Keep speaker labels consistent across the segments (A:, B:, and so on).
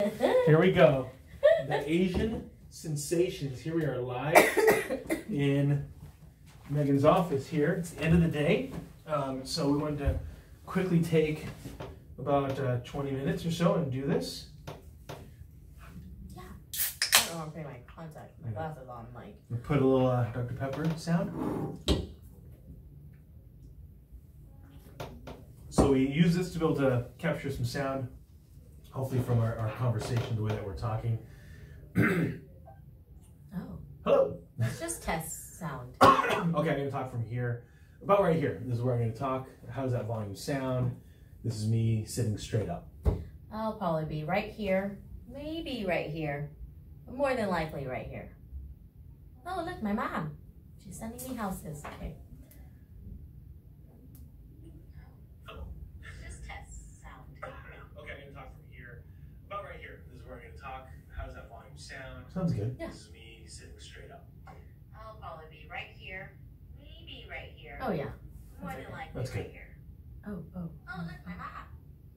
A: Here we go. The Asian Sensations. Here we are live in Megan's office here. It's the end of the day. So we wanted to quickly take about 20 minutes or so and do this.
B: Yeah. I don't want to put my glasses on, Mike.
A: We'll put a little Dr. Pepper sound. So we use this to be able to capture some sound, hopefully from our conversation, the way that we're talking.
B: Oh.
A: Hello.
B: Let's just test sound.
A: Okay, I'm going to talk from here. About right here. This is where I'm going to talk. How does that volume sound? This is me sitting straight up.
B: I'll probably be right here. Maybe right here. But more than likely right here. Oh, look, my mom. She's sending me houses. Okay. Just test sound.
A: Okay, I'm going to talk from here. About right here. This is where I'm going to talk. How does that volume sound? Sounds good.
B: Yeah.
A: This is me sitting straight up.
B: I'll probably be right here. Maybe right here. Oh, yeah. More than likely
A: That's good.
B: right here. Oh. Oh, look, my mom.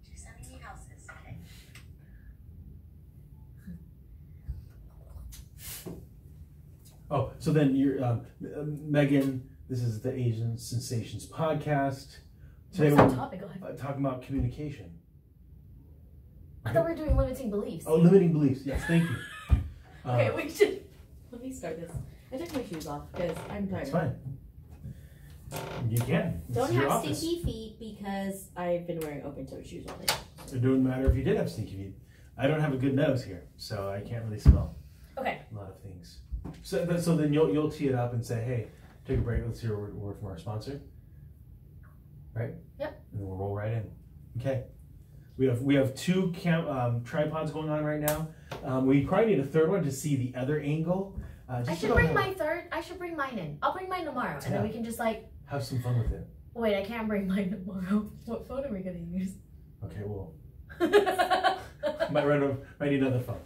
B: She's sending me houses. Okay.
A: Oh, so then you're Megan. This is the Asian Sensations podcast. Today
B: What's
A: we're
B: the topic? Go ahead.
A: talking about communication.
B: I thought we were doing limiting beliefs.
A: Oh, limiting beliefs. Yes, thank you.
B: Okay, we should. Let me start this. I took my shoes off because I'm tired.
A: It's fine. You can. This
B: Don't
A: is your
B: have
A: office.
B: stinky feet because I've been wearing open-toed shoes all day.
A: It wouldn't matter if you did have stinky feet. I don't have a good nose here, so I can't really smell
B: Okay.
A: a lot of things. So then you'll tee it up and say, hey, take a break. Let's hear a word from our sponsor. Right?
B: Yep.
A: And then we'll roll right in. Okay. We have two tripods going on right now. We probably need a third one to see the other angle.
B: I should bring my third. I should bring mine in. I'll bring mine tomorrow, and then we can just like.
A: Have some fun with it.
B: Wait, I can't bring mine tomorrow. What phone are we gonna use?
A: Okay, well, might need another phone.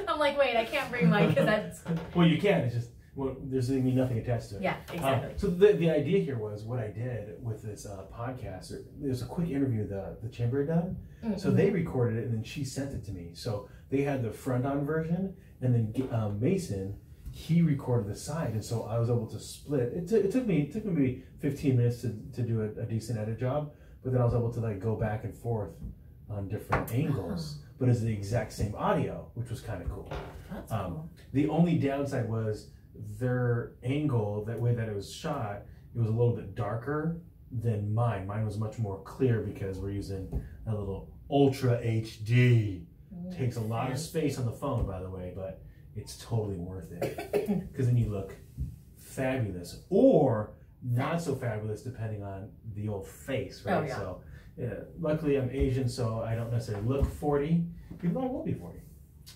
B: I'm like, wait, I can't bring mine because that's.
A: Well, you can. It's just there's going to be nothing attached to it.
B: Yeah, exactly.
A: So the idea here was what I did with this podcast. There's a quick interview the chamber had done. Mm-hmm. So they recorded it and then she sent it to me. So they had the front on version, and then Mason, he recorded the side, and so I was able to split. It took me maybe 15 minutes to do a decent edit job, but then I was able to like go back and forth on different angles. But it's the exact same audio, which was kind of cool.
B: That's cool.
A: The only downside was their angle, that way that it was shot, it was a little bit darker than mine. Mine was much more clear because we're using a little Ultra HD. Takes a lot of space on the phone, by the way, but it's totally worth it because then you look fabulous or not so fabulous depending on the old face, right?
B: Oh, yeah.
A: So yeah, luckily I'm Asian, so I don't necessarily look 40, even though I will be 40.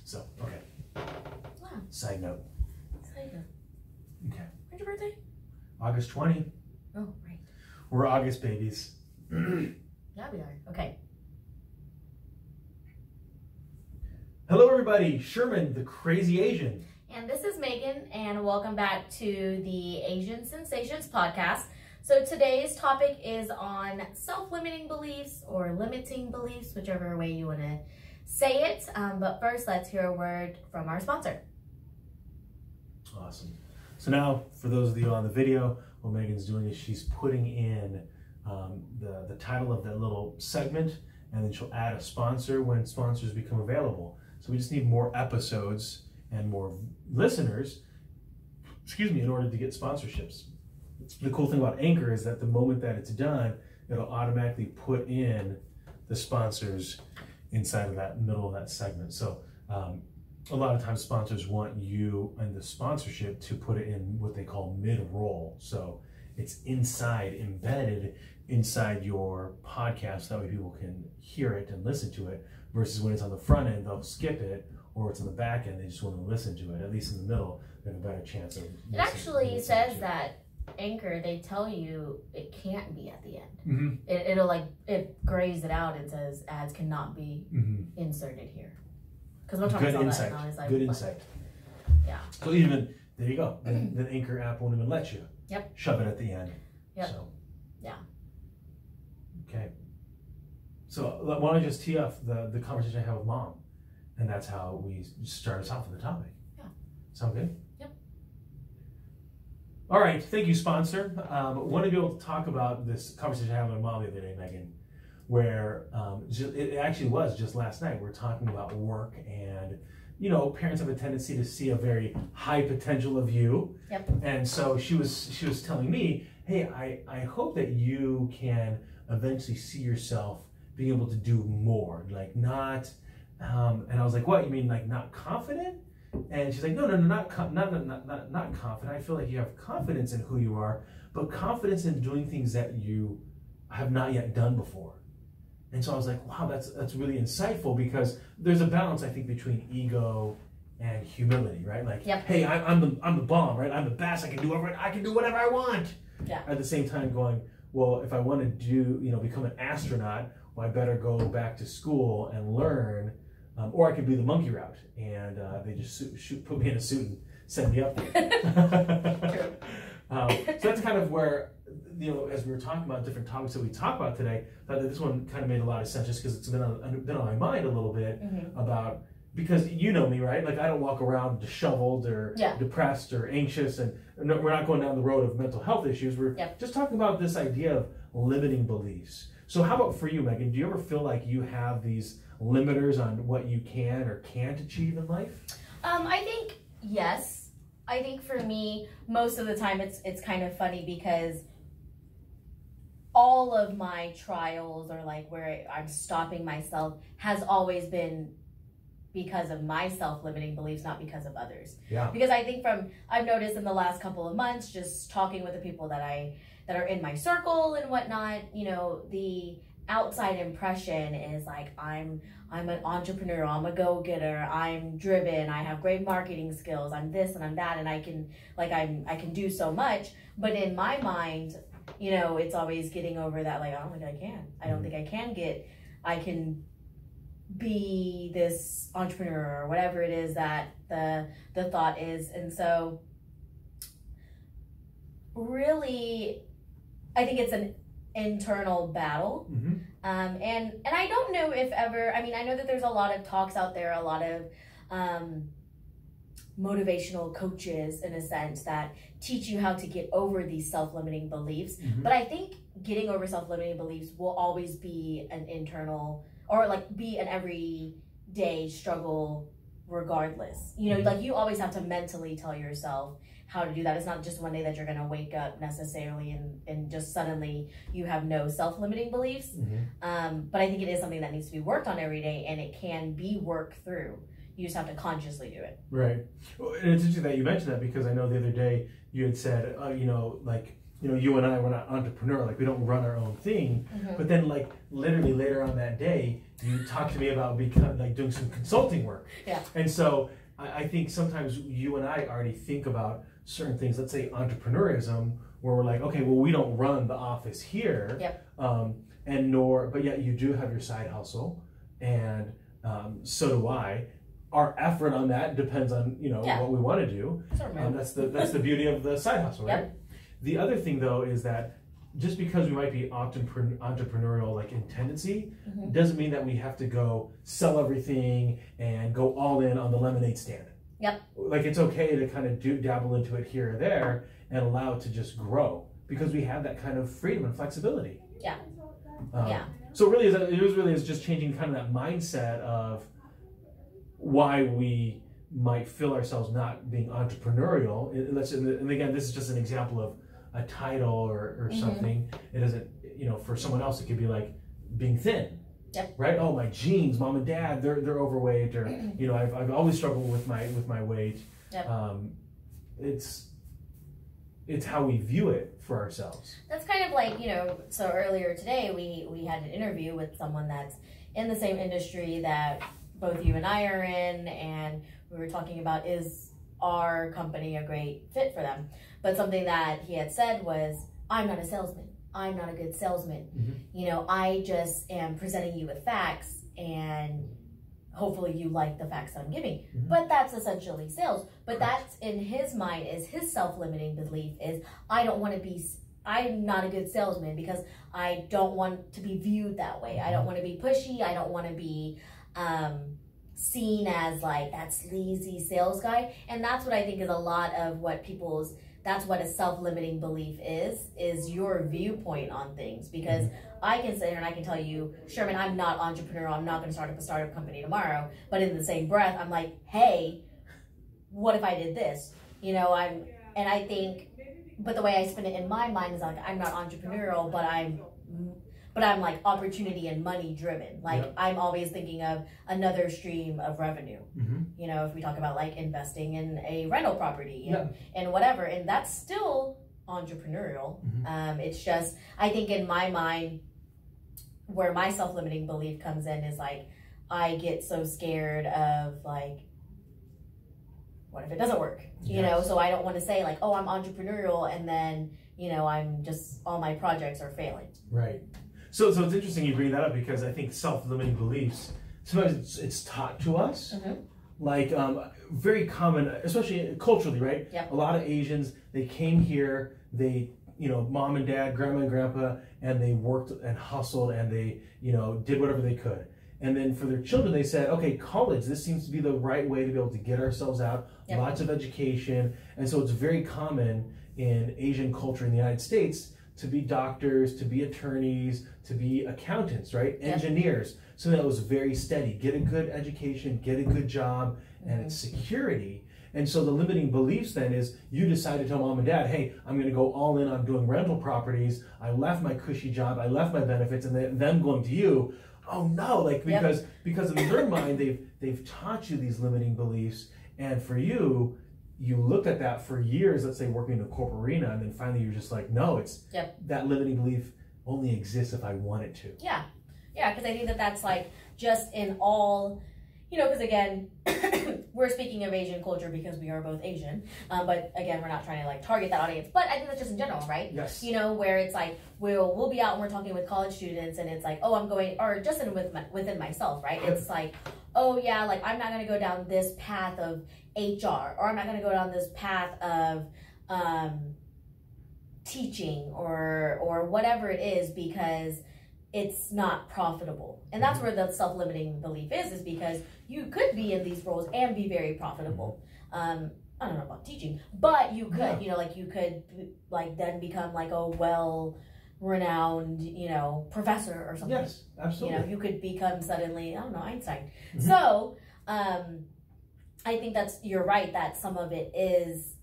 A: So, okay.
B: Wow.
A: Side note. Okay.
B: When's your birthday?
A: August 20.
B: Oh, right.
A: We're August babies.
B: Yeah, we are. Okay.
A: Hello, everybody. Sherman, the crazy Asian.
B: And this is Megan, and welcome back to the Asian Sensations podcast. So today's topic is on self-limiting beliefs or limiting beliefs, whichever way you want to say it. But first, let's hear a word from our sponsor.
A: Awesome. So now, for those of you on the video, what Megan's doing is she's putting in the title of that little segment, and then she'll add a sponsor when sponsors become available. So we just need more episodes and more listeners, in order to get sponsorships. The cool thing about Anchor is that the moment that it's done, it'll automatically put in the sponsors inside of that middle of that segment. So a lot of times sponsors want you and the sponsorship to put it in what they call mid-roll. So it's embedded inside your podcast. That way people can hear it and listen to it, versus when it's on the front end, they'll skip it, or it's on the back end, they just want to listen to it. At least in the middle, they have a better chance of listening.
B: It actually says that Anchor, they tell you it can't be at the end. Mm-hmm. It grays it out and says ads cannot be inserted here. Because one time I saw that and I was like,
A: good insight.
B: Yeah.
A: So even, there you go. The Anchor app won't even let you shove it at the end.
B: Yep.
A: So.
B: Yeah.
A: Okay. So why don't I just tee up the conversation I have with Mom, and that's how we start us off with the topic.
B: Yeah.
A: Sound good?
B: Yep.
A: All right, thank you, sponsor. Want to be able to talk about this conversation I had with my mom the other day, Megan, where it actually was just last night. We're talking about work, and parents have a tendency to see a very high potential of you.
B: Yep.
A: And so she was telling me, hey, I hope that you can eventually see yourself being able to do more, like not. And I was like, what? You mean like not confident? And she's like, no, not confident. I feel like you have confidence in who you are, but confidence in doing things that you have not yet done before. And so I was like, wow, that's really insightful, because there's a balance, I think, between ego and humility, right? Like,
B: yep.
A: Hey, I'm the bomb, right? I'm the best. I can do whatever I want.
B: Yeah.
A: At the same time, going, well, if I want to become an astronaut, well, I better go back to school and learn. Or I could do the monkey route, and they just put me in a suit and send me up there. So that's kind of where, as we were talking about different topics that we talk about today, I thought that this one kind of made a lot of sense, just because it's been on my mind a little bit about, because you know me, right? Like, I don't walk around disheveled or depressed or anxious, and we're not going down the road of mental health issues. We're just talking about this idea of limiting beliefs. So how about for you, Megan? Do you ever feel like you have these limiters on what you can or can't achieve in life?
B: I think yes. I think for me, most of the time it's kind of funny, because all of my trials, or like where I'm stopping myself, has always been because of my self-limiting beliefs, not because of others.
A: Yeah.
B: Because I think I've noticed in the last couple of months, just talking with the people that are in my circle and whatnot, the outside impression is like, I'm an entrepreneur, I'm a go-getter, I'm driven, I have great marketing skills, I'm this and I'm that, and I can do so much. But in my mind, it's always getting over that, like, I don't think I can. I don't think I can be this entrepreneur, or whatever it is that the thought is. And so really, I think it's an internal battle. And I don't know if ever, I mean, I know that there's a lot of talks out there, a lot of motivational coaches, in a sense, that teach you how to get over these self-limiting beliefs. But I think getting over self-limiting beliefs will always be an internal, or like be an everyday struggle regardless. Like, you always have to mentally tell yourself how to do that. It's not just one day that you're going to wake up necessarily and just suddenly you have no self-limiting beliefs. But I think it is something that needs to be worked on every day, and it can be worked through. You just have to consciously do it. Right.
A: And it's interesting that you mentioned that, because I know the other day you had said, you and I, we're not entrepreneur, like we don't run our own thing. But then, like, literally later on that day, you talked to me about doing some consulting work.
B: Yeah.
A: And so I think sometimes you and I already think about certain things, let's say entrepreneurism, where we're like, okay, well, we don't run the office here.
B: Yep.
A: But yet you do have your side hustle, and so do I. Our effort on that depends on what we want to do. That's the beauty of the side hustle, right?
B: Yep.
A: The other thing, though, is that just because we might be entrepreneurial, like, in tendency, doesn't mean that we have to go sell everything and go all in on the lemonade stand.
B: Yep.
A: Like, it's okay to kind of dabble into it here or there and allow it to just grow, because we have that kind of freedom and flexibility.
B: Yeah.
A: So really, it was just changing kind of that mindset of why we might feel ourselves not being entrepreneurial. And again, this is just an example of a title or something. It doesn't, for someone else, it could be like being thin.
B: Yep.
A: Right? Oh, my genes, mom and dad, they're overweight, or I've always struggled with my weight.
B: Yep.
A: It's how we view it for ourselves.
B: That's kind of like, so earlier today we had an interview with someone that's in the same industry that both you and I are in, and we were talking about, is our company a great fit for them? But something that he had said was, I'm not a salesman. I'm not a good salesman. I just am presenting you with facts, and hopefully you like the facts that I'm giving. But that's essentially sales. But that's, in his mind, is his self-limiting belief is, I don't want to be I'm not a good salesman because I don't want to be viewed that way. I don't want to be pushy. I don't want to be seen as like that sleazy sales guy. And that's what I think is a lot of what that's what a self-limiting belief is your viewpoint on things. Because I can sit here and I can tell you, Sherman, I'm not entrepreneurial. I'm not going to start up a startup company tomorrow. But in the same breath, I'm like, hey, what if I did this? You know, and I think, but the way I spin it in my mind is like, I'm not entrepreneurial, but I'm like opportunity and money driven. Like I'm always thinking of another stream of revenue. You know, if we talk about like investing in a rental property and whatever, and that's still entrepreneurial. It's just, I think in my mind, where my self-limiting belief comes in is like, I get so scared of like, what if it doesn't work? You know, so I don't want to say like, oh, I'm entrepreneurial, and then, you know, I'm just, all my projects are failing.
A: Right. So it's interesting you bring that up, because I think self-limiting beliefs, sometimes it's taught to us. Like very common, especially culturally, right? A lot of Asians, they came here, they, you know, mom and dad, grandma and grandpa, and they worked and hustled and they, you know, did whatever they could. And then for their children, they said, okay, college, this seems to be the right way to be able to get ourselves out, lots of education. And so it's very common in Asian culture in the United States to be doctors, to be attorneys, to be accountants, right? Engineers. So that was very steady. Get a good education, get a good job, and it's security. And so the limiting beliefs then is you decide to tell mom and dad, hey, I'm going to go all in on doing rental properties. I left my cushy job, I left my benefits, and then them going to you. Oh no, like because in their mind they've taught you these limiting beliefs, and for you looked at that for years, let's say working in a corporate arena, and then finally you're just like, no, it's that limiting belief only exists if I want it to. Yeah,
B: because I think that's like just in all, you know, because again, we're speaking of Asian culture because we are both Asian, but again, we're not trying to like target that audience, but I think that's just in general, right?
A: Yes.
B: You know, where it's like, we'll be out and we're talking with college students, and it's like, oh, I'm going, or just within myself, right? It's like, oh yeah, like I'm not going to go down this path of HR, or I'm not going to go down this path of teaching or whatever it is, because it's not profitable. And that's where the self-limiting belief is because you could be in these roles and be very profitable. I don't know about teaching, but you could, you know, like you could like then become like a well-renowned, you know, professor or something.
A: Yes, absolutely.
B: You know, you could become suddenly, I don't know, Einstein. So, I think you're right, that some of it is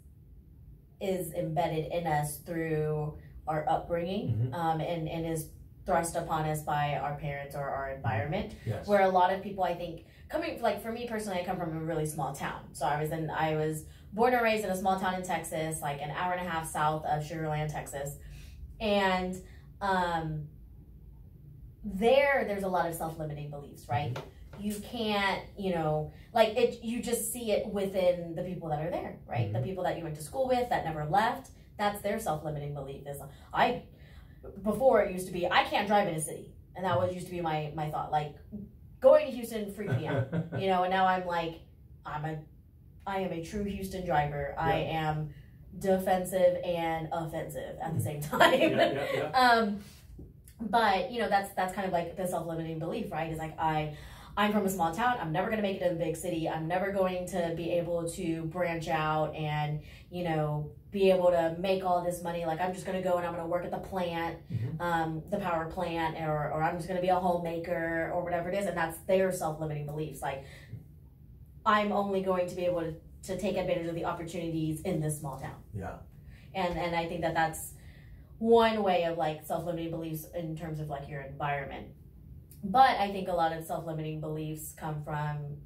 B: embedded in us through our upbringing, and is thrust upon us by our parents or our environment. Where a lot of people, I think, coming, like for me personally, I come from a really small town. So I was born and raised in a small town in Texas, like an hour and a half south of Sugar Land, Texas. And there's a lot of self-limiting beliefs, right? You can't, you know, like you just see it within the people that are there, right? The people that you went to school with that never left, that's their self-limiting belief. Before it used to be, I can't drive in a city. And that used to be my thought. Like, going to Houston freaked me out. You know, and now I'm like, I am a true Houston driver. I am defensive and offensive at the same time. But, you know, that's kind of like the self-limiting belief, right? Is like, I'm from a small town. I'm never going to make it in a big city. I'm never going to be able to branch out and, you know, be able to make all this money. Like, I'm just going to go and I'm going to work at the plant, the power plant, or I'm just going to be a homemaker or whatever it is. And that's their self-limiting beliefs. Like, I'm only going to be able to take advantage of the opportunities in this small town. And I think that's one way of like self-limiting beliefs in terms of like your environment. But I think a lot of self-limiting beliefs come from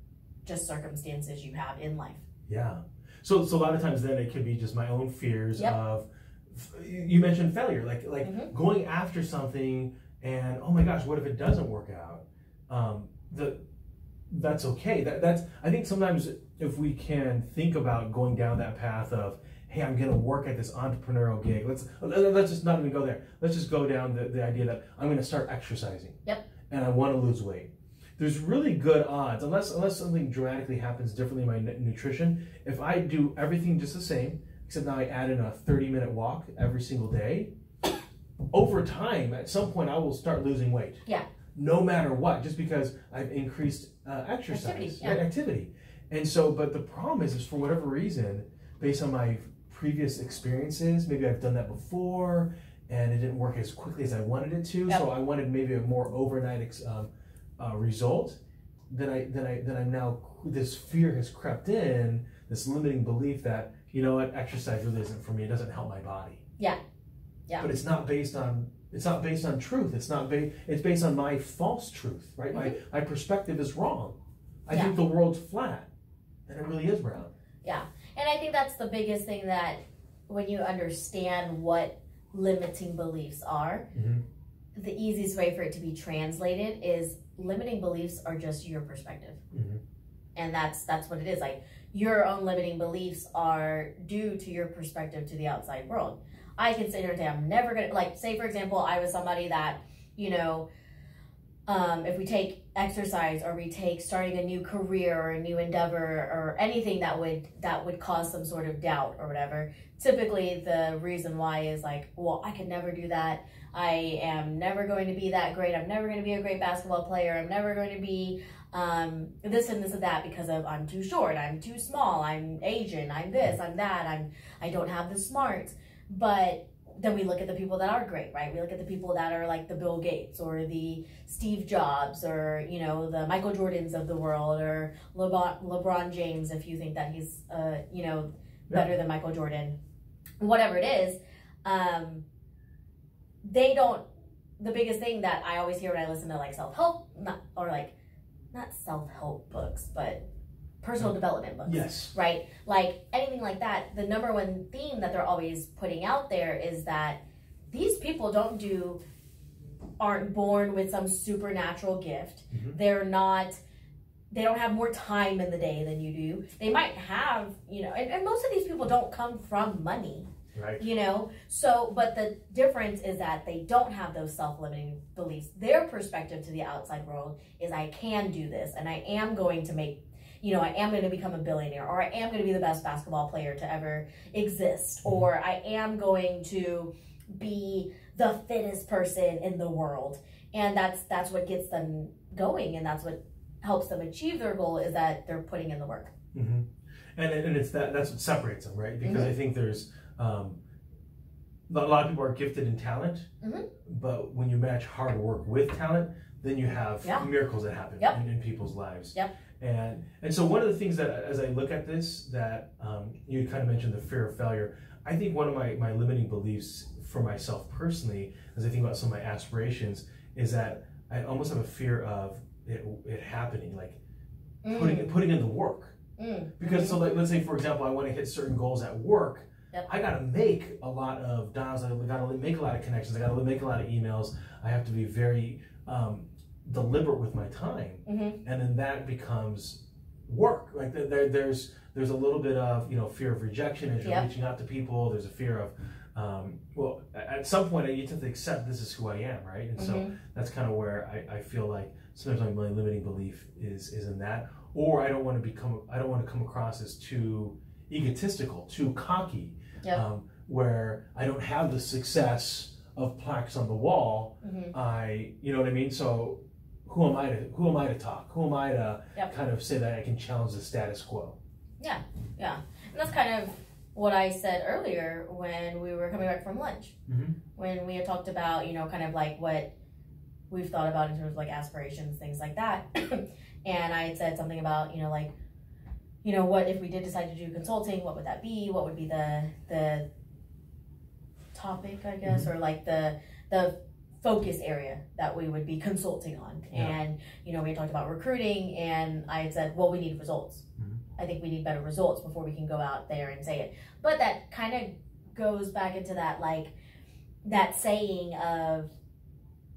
B: just circumstances you have in life.
A: So a lot of times then it could be just my own fears of, you mentioned failure, like going after something and, oh my gosh, what if it doesn't work out? That's okay. That's I think sometimes if we can think about going down that path of, hey, I'm going to work at this entrepreneurial gig. Let's just not even go there. Let's just go down the idea that I'm going to start exercising. And I want to lose weight. There's really good odds, unless something dramatically happens differently in my nutrition, if I do everything just the same, except now I add in a 30-minute walk every single day, over time, at some point, I will start losing weight.
B: Yeah.
A: No matter what, just because I've increased exercise, activity. And so, but the problem is for whatever reason, based on my previous experiences, maybe I've done that before, and it didn't work as quickly as I wanted it to. Yep. So I wanted maybe a more overnight result. Then I'm now, this fear has crept in, this limiting belief that, you know what, exercise really isn't for me. It doesn't help my body.
B: Yeah. Yeah.
A: But it's not based on truth. It's based on my false truth, right? Mm-hmm. My perspective is wrong. I think the world's flat, and it really is round.
B: Yeah. And I think that's the biggest thing, that when you understand what limiting beliefs are, mm-hmm. the easiest way for it to be translated is limiting beliefs are just your perspective. Mm-hmm. And that's what it is. Like, your own limiting beliefs are due to your perspective to the outside world. I can sit here and say, I'm never going to, like, say, for example, I was somebody that, you know, if we take exercise, or we take starting a new career or a new endeavor or anything that would cause some sort of doubt or whatever, typically the reason why is like, well, I could never do that. I am never going to be that great. I'm never going to be a great basketball player. I'm never going to be this and this and that because of I'm too short, I'm too small, I'm Asian, I'm this, I'm that, I don't have the smarts. But then we look at the people that are great, right? We look at the people that are like the Bill Gates or the Steve Jobs or, you know, the Michael Jordans of the world, or LeBron James, if you think that he's, you know, better than Michael Jordan, whatever it is. They don't, the biggest thing that I always hear when I listen to like self-help, not self-help books, but personal development books.
A: Yes.
B: Right? Like anything like that, the number one theme that they're always putting out there is that these people aren't born with some supernatural gift. Mm-hmm. They don't have more time in the day than you do. They might have, you know, and most of these people don't come from money.
A: Right.
B: You know, so, but the difference is that they don't have those self-limiting beliefs. Their perspective to the outside world is, I can do this, and I am going to make, you know, I am going to become a billionaire, or I am going to be the best basketball player to ever exist, mm-hmm. or I am going to be the fittest person in the world. And that's what gets them going, and that's what helps them achieve their goal, is that they're putting in the work.
A: Mm-hmm. And it's that's what separates them, right? Because mm-hmm. I think there's a lot of people are gifted in talent, mm-hmm. but when you match hard work with talent, then you have miracles that happen in people's lives.
B: Yep.
A: And so one of the things that, as I look at this, that you kind of mentioned the fear of failure, I think one of my limiting beliefs for myself personally, as I think about some of my aspirations, is that I almost have a fear of it happening, like putting in the work. Because so like, let's say, for example, I want to hit certain goals at work. Yep. I got to make a lot of dials. I got to make a lot of connections. I got to make a lot of emails. I have to be very deliberate with my time, mm-hmm. and then that becomes work. Like there's a little bit of, you know, fear of rejection as you're reaching out to people. There's a fear of well, at some point you have to accept this is who I am, right? And mm-hmm. so that's kind of where I feel like sometimes my limiting belief is in that. Or I don't want to come across as too egotistical, too cocky, where I don't have the success of plaques on the wall. Mm-hmm. You know what I mean? So who am I to talk? Who am I to kind of say that I can challenge the status quo? Yeah.
B: And that's kind of what I said earlier when we were coming back from lunch, mm-hmm. when we had talked about, you know, kind of like what we've thought about in terms of like aspirations, things like that. And I had said something about, you know, like, you know, what if we did decide to do consulting, what would that be? What would be the topic, I guess, mm-hmm. or like the focus area that we would be consulting on? Yeah. And, you know, we had talked about recruiting, and I had said, well, we need results. Mm-hmm. I think we need better results before we can go out there and say it. But that kind of goes back into that, like, that saying of,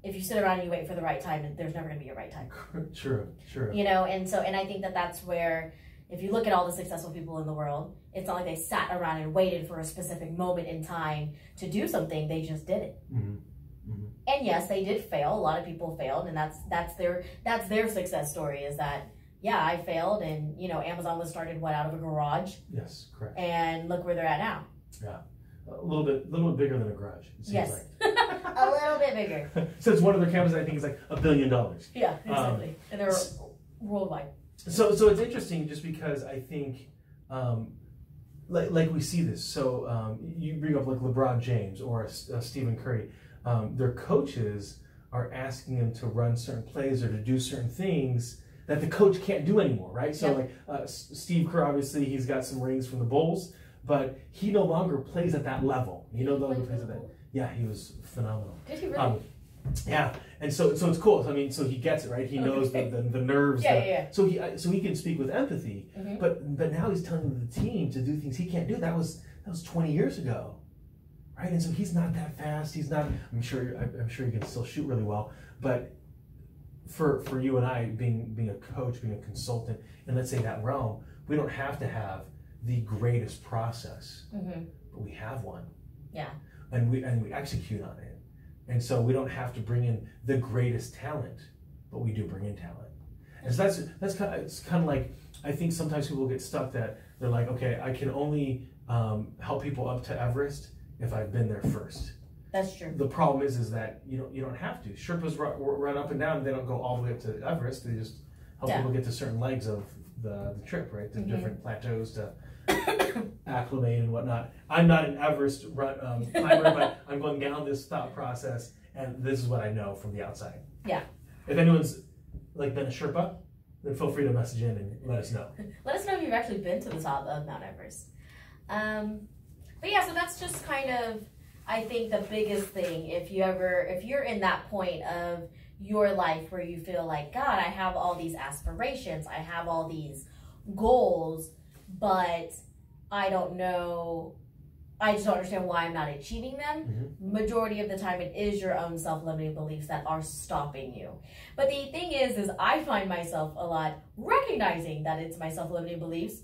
B: if you sit around and you wait for the right time, there's never going to be a right time.
A: True.
B: You know, and I think that's where, if you look at all the successful people in the world, it's not like they sat around and waited for a specific moment in time to do something. They just did it. Mm-hmm. Mm-hmm. And yes, they did fail. A lot of people failed, and that's their success story, is that, yeah, I failed, and, you know, Amazon was started out of a garage.
A: Yes, correct.
B: And look where they're at now.
A: Yeah. A little bit bigger than a garage, it seems like.
B: A little bit bigger.
A: Since one of their campuses, I think, is like $1 billion.
B: Yeah, exactly. And they're worldwide.
A: So it's interesting just because I think, like we see this. So you bring up like LeBron James or Stephen Curry. Their coaches are asking them to run certain plays or to do certain things that the coach can't do anymore, right? So like Steve Kerr, obviously he's got some rings from the Bulls, but he no longer plays at that level. He no longer plays at that. Yeah, he was phenomenal.
B: Did he really?
A: Yeah, and so it's cool. I mean, so he gets it, right? He knows the nerves.
B: Yeah.
A: So he can speak with empathy, but now he's telling the team to do things he can't do. That was 20 years ago, right? And so he's not that fast. He's not. I'm sure he can still shoot really well, but for you and I, being a coach, being a consultant, and let's say that realm, we don't have to have the greatest process, but we have one.
B: Yeah.
A: And we execute on it. And so we don't have to bring in the greatest talent, but we do bring in talent. And so that's kind of like, I think sometimes people get stuck that they're like, okay, I can only help people up to Everest if I've been there first.
B: That's true.
A: The problem is that you don't have to. Sherpas run up and down. They don't go all the way up to Everest. They just help people get to certain legs of the trip, right? The different plateaus to acclimate and whatnot. I'm not an Everest climber, but I'm going down this thought process, and this is what I know from the outside.
B: Yeah.
A: If anyone's like been a Sherpa, then feel free to message in and let us know.
B: Let us know if you've actually been to the top of Mount Everest. But yeah, so that's just kind of, I think, the biggest thing. If you're in that point of your life where you feel like, God, I have all these aspirations, I have all these goals, but I don't know, I just don't understand why I'm not achieving them. Majority of the time it is your own self-limiting beliefs that are stopping you. But the thing is I find myself a lot recognizing that it's my self-limiting beliefs,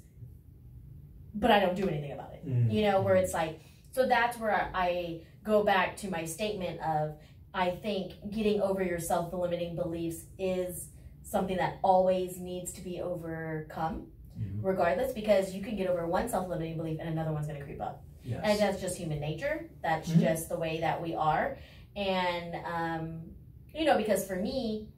B: but I don't do anything about it. You know, where it's like, so that's where I go back to my statement of, I think getting over your self-limiting beliefs is something that always needs to be overcome, regardless, because you can get over one self-limiting belief and another one's going to creep up.
A: Yes.
B: And that's just human nature. That's just the way that we are. And, you know, because for me,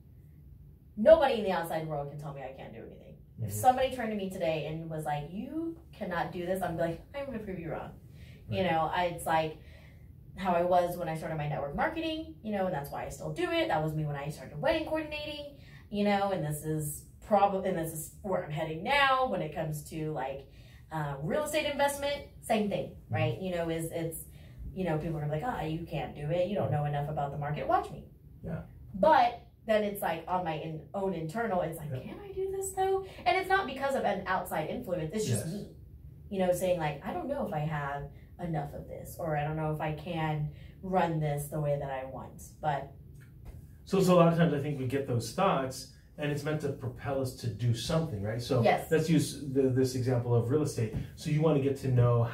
B: nobody in the outside world can tell me I can't do anything. If somebody turned to me today and was like, you cannot do this, I'm like, I'm going to prove you wrong. You know, it's like how I was when I started my network marketing, you know, and that's why I still do it. That was me when I started wedding coordinating, you know, and this is where I'm heading now when it comes to like real estate investment, same thing, right? You know, it's, you know, people are gonna be like, you can't do it. You don't know enough about the market. Watch me.
A: Yeah.
B: But then it's like on my own internal, it's like, can I do this though? And it's not because of an outside influence. It's just me, you know, saying like, I don't know if I have enough of this, or I don't know if I can run this the way that I want. But
A: so a lot of times I think we get those thoughts and it's meant to propel us to do something, right? So let's use this example of real estate. So you want to get to know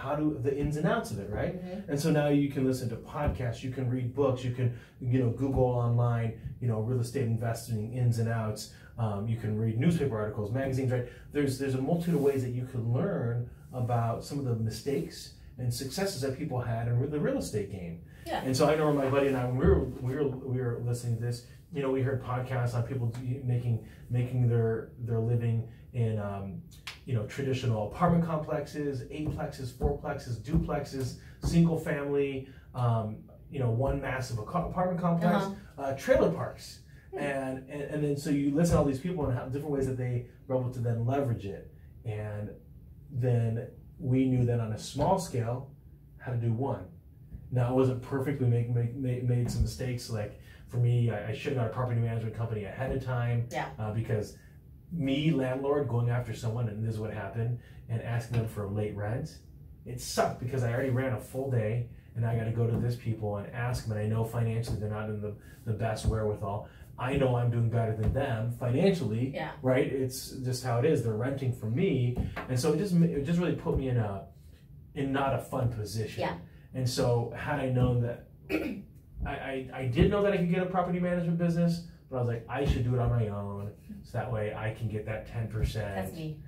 A: the ins and outs of it, right? And so now you can listen to podcasts, you can read books, you can, you know, Google online, you know, real estate investing ins and outs. You can read newspaper articles, magazines, right? There's a multitude of ways that you can learn about some of the mistakes and successes that people had in the real estate game. Yeah. And so I know my buddy and I, when we were listening to this, you know, we heard podcasts on people making their living in you know, traditional apartment complexes, 8-plexes, 4-plexes, duplexes, single family, you know, one massive apartment complex, trailer parks. And then so you listen to all these people and how different ways that they were able to then leverage it. And then we knew that on a small scale how to do one. Now it wasn't perfect. We made some mistakes. Like for me, I should have got a property management company ahead of time. Because me, landlord, going after someone, and this is what happened, and asking them for a late rent, it sucked because I already ran a full day and I got to go to this people and ask them, and I know financially they're not in the best wherewithal. I know I'm doing better than them financially, right? It's just how it is. They're renting from me, and so it just really put me in not a fun position. And so had I known that, I did know that I could get a property management business, but I was like, I should do it on my own, so that way I can get that 10%. That's me.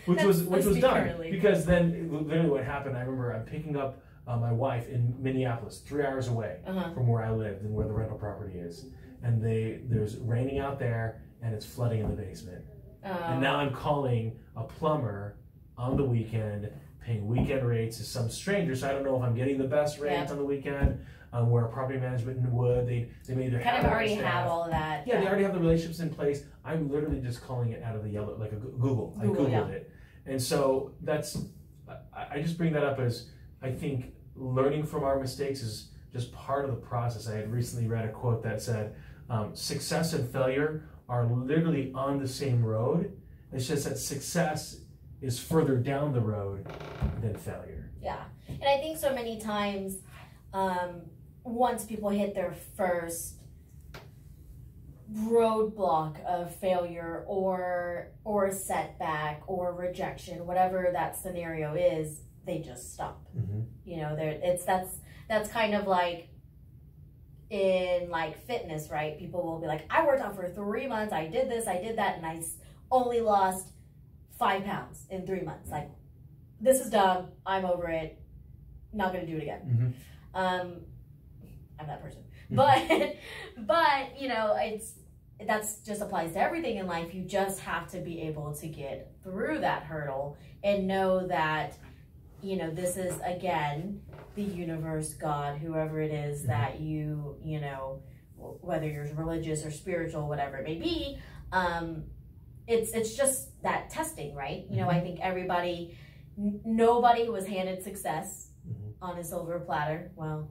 A: Which was done currently. Because then literally what happened, I remember I'm picking up my wife in Minneapolis, 3 hours away from where I lived and where the rental property is. And there's raining out there and it's flooding in the basement. And now I'm calling a plumber on the weekend, paying weekend rates to some stranger. So I don't know if I'm getting the best rates on the weekend. Where property management would, they may either
B: kind of already have all of that.
A: Yeah, they already have the relationships in place. I'm literally just calling it out of the yellow, like a Google. I Googled it. And so I just bring that up as I think learning from our mistakes is just part of the process. I had recently read a quote that said, success and failure are literally on the same road. It's just that success is further down the road than failure.
B: Yeah. And I think so many times, once people hit their first roadblock of failure or setback or rejection, whatever that scenario is, they just stop. You know, that's kind of like in like fitness, right? People will be like, I worked out for 3 months, I did this, I did that, and I only lost 5 pounds in 3 months. Like, this is dumb, I'm over it, not gonna do it again. I'm that person. But you know, that's just applies to everything in life. You just have to be able to get through that hurdle and know that, you know, this is again the universe, God, whoever it is that you know, whether you're religious or spiritual, whatever it may be, it's just that testing, right? You know, I think nobody was handed success on a silver platter. Well,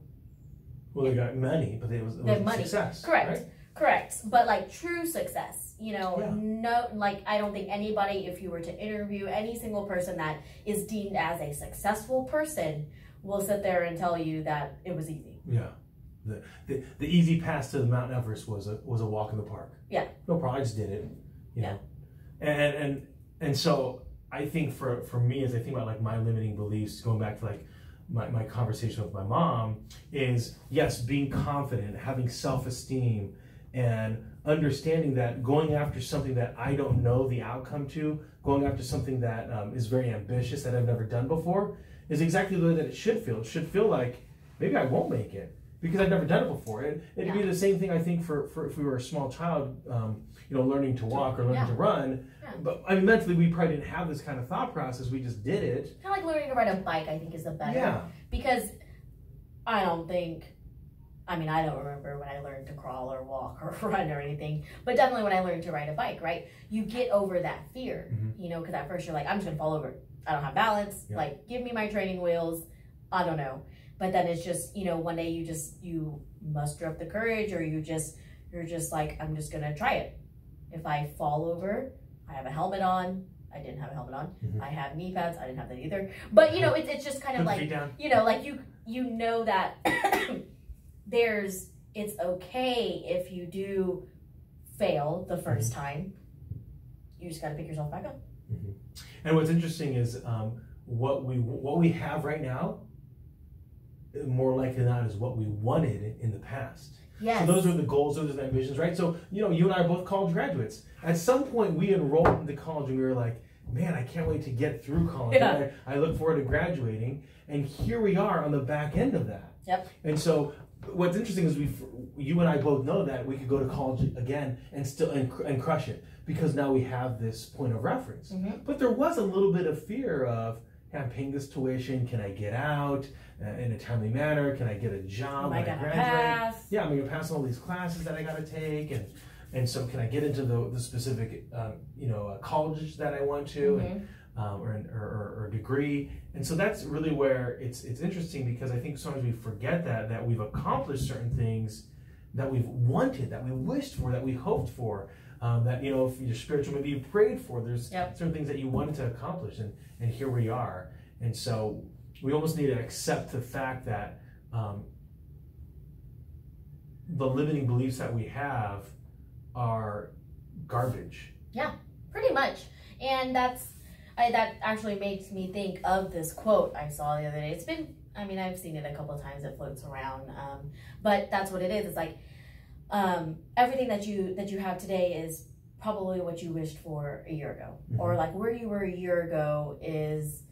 A: they got money, but it was money. Success.
B: Correct.
A: Right?
B: Correct. But like true success, you know, no, like I don't think anybody, if you were to interview any single person that is deemed as a successful person, will sit there and tell you that it was easy.
A: Yeah. The easy path to the Mount Everest was a walk in the park.
B: Yeah.
A: No problem. I just did it. You know. And so I think for me, as I think about like my limiting beliefs, going back to like my conversation with my mom, is yes, being confident, having self-esteem, and understanding that going after something that I don't know the outcome to, going after something that is very ambitious that I've never done before, is exactly the way that it should feel. It should feel like maybe I won't make it because I've never done it before. It'd be the same thing, I think, for if we were a small child, you know, learning to walk or learning to run. But I mean, mentally, we probably didn't have this kind of thought process. We just did it.
B: Kind of like learning to ride a bike, I think, is the better.
A: Yeah.
B: Because I don't remember when I learned to crawl or walk or run or anything, but definitely when I learned to ride a bike, right? You get over that fear, you know, because at first you're like, I'm just gonna fall over. I don't have balance. Like, give me my training wheels. I don't know. But then it's just, you know, one day you muster up the courage, or you're just like, I'm just gonna try it. If I fall over, I have a helmet on. I didn't have a helmet on. I have knee pads. I didn't have that either. But you know, it's just kind of like, you know, like you know that it's okay if you do fail the first time. You just got to pick yourself back up.
A: And what's interesting is what we have right now, more likely than not, is what we wanted in the past. Yes. So those are the goals, those are the ambitions, right? So, you know, you and I are both college graduates. At some point, we enrolled into college and we were like, man, I can't wait to get through college. Yeah. I look forward to graduating. And here we are on the back end of that.
B: Yep.
A: And so what's interesting is you and I both know that we could go to college again and still and crush it, because now we have this point of reference. But there was a little bit of fear of, hey, I'm paying this tuition. Can I get out in a timely manner? Can I get a job when I graduate?
B: Pass?
A: Yeah, I'm going to pass all these classes that I got to take, and so can I get into the specific college that I want to, or degree? And so that's really where it's interesting, because I think sometimes we forget that we've accomplished certain things that we've wanted, that we wished for, that we hoped for. That, you know, if you're spiritual, maybe you prayed for. There's certain things that you wanted to accomplish, and here we are. And so we almost need to accept the fact that the limiting beliefs that we have are garbage.
B: Yeah, pretty much. And that actually makes me think of this quote I saw the other day. It's been, I mean, I've seen it a couple of times. It floats around, but that's what it is. It's like, everything that you have today is probably what you wished for a year ago, or like where you were a year ago is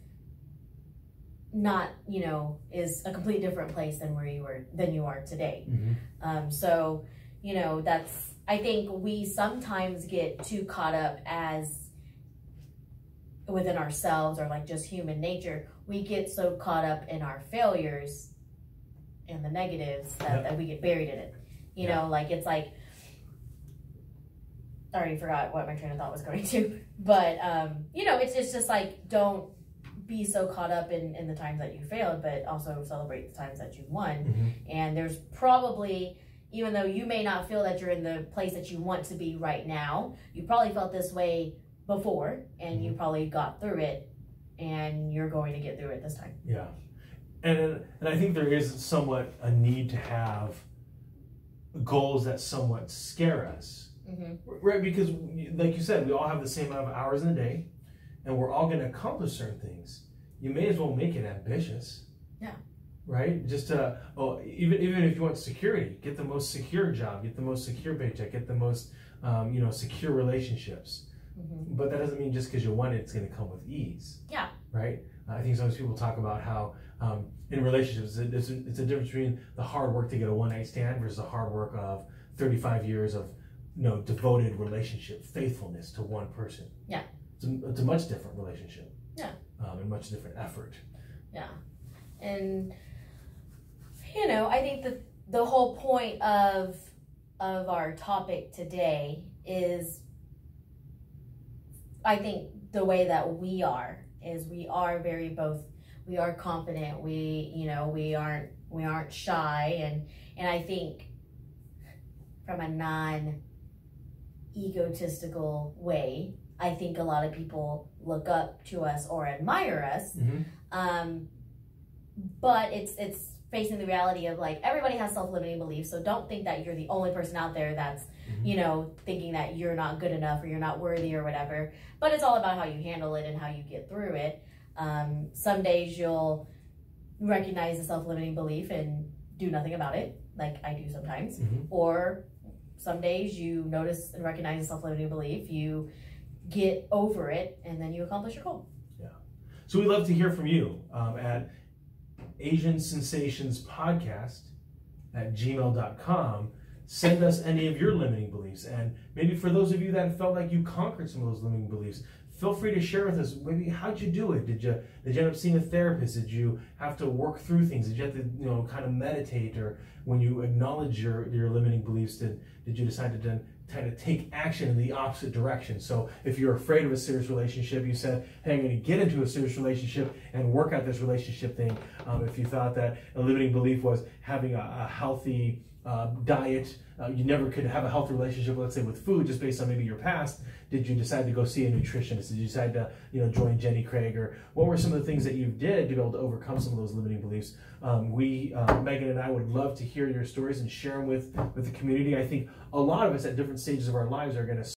B: not, you know, is a completely different place than you are today.
A: Mm-hmm.
B: So, you know, I think we sometimes get too caught up as within ourselves, or like just human nature. We get so caught up in our failures and the negatives that we get buried in it. You know, like it's like, I already forgot what my train of thought was going to, but you know, it's just like, don't be so caught up in the times that you failed, but also celebrate the times that you won.
A: Mm-hmm.
B: And there's probably, even though you may not feel that you're in the place that you want to be right now, you probably felt this way before, and
A: Mm-hmm.
B: you probably got through it, and you're going to get through it this time.
A: Yeah. And I think there is somewhat a need to have goals that somewhat scare us.
B: Mm-hmm.
A: Right, because like you said, we all have the same amount of hours in a day, and we're all going to accomplish certain things. You may as well make it ambitious.
B: Yeah.
A: Right? Just even if you want security, get the most secure job, get the most secure paycheck, get the most secure relationships.
B: Mm-hmm.
A: But that doesn't mean just because you want it, it's going to come with ease.
B: Yeah.
A: Right? I think sometimes people talk about how in relationships, it's a difference between the hard work to get a one-night stand versus the hard work of 35 years of devoted relationship, faithfulness to one person.
B: Yeah.
A: It's a much different relationship.
B: Yeah.
A: And much different effort.
B: Yeah. And, you know, I think the whole point of our topic today is, I think the way that we are confident. We aren't shy, and I think from a non-egotistical way, I think a lot of people look up to us or admire us.
A: Mm-hmm.
B: But it's facing the reality of, like, everybody has self-limiting beliefs, so don't think that you're the only person out there that's
A: Mm-hmm.
B: Thinking that you're not good enough or you're not worthy or whatever. But it's all about how you handle it and how you get through it. Some days you'll recognize the self-limiting belief and do nothing about it, like I do sometimes.
A: Mm-hmm.
B: Or some days you notice and recognize the self-limiting belief, you get over it, and then you accomplish your goal.
A: Yeah. So we'd love to hear from you at asiansensationspodcast@gmail.com. Send us any of your limiting beliefs. And maybe for those of you that felt like you conquered some of those limiting beliefs, feel free to share with us. Maybe how'd you do it? Did you end up seeing a therapist? Did you have to work through things? Did you have to kind of meditate? Or when you acknowledge your limiting beliefs, did you decide to then kind of take action in the opposite direction? So if you're afraid of a serious relationship, you said, hey, I'm going to get into a serious relationship and work out this relationship thing. If you thought that a limiting belief was having a healthy diet, you never could have a healthy relationship, let's say, with food, just based on maybe your past, did you decide to go see a nutritionist? Did you decide to join Jenny Craig? Or what were some of the things that you did to be able to overcome some of those limiting beliefs? Megan and I would love to hear your stories and share them with the community. I think a lot of us at different stages of our lives are going to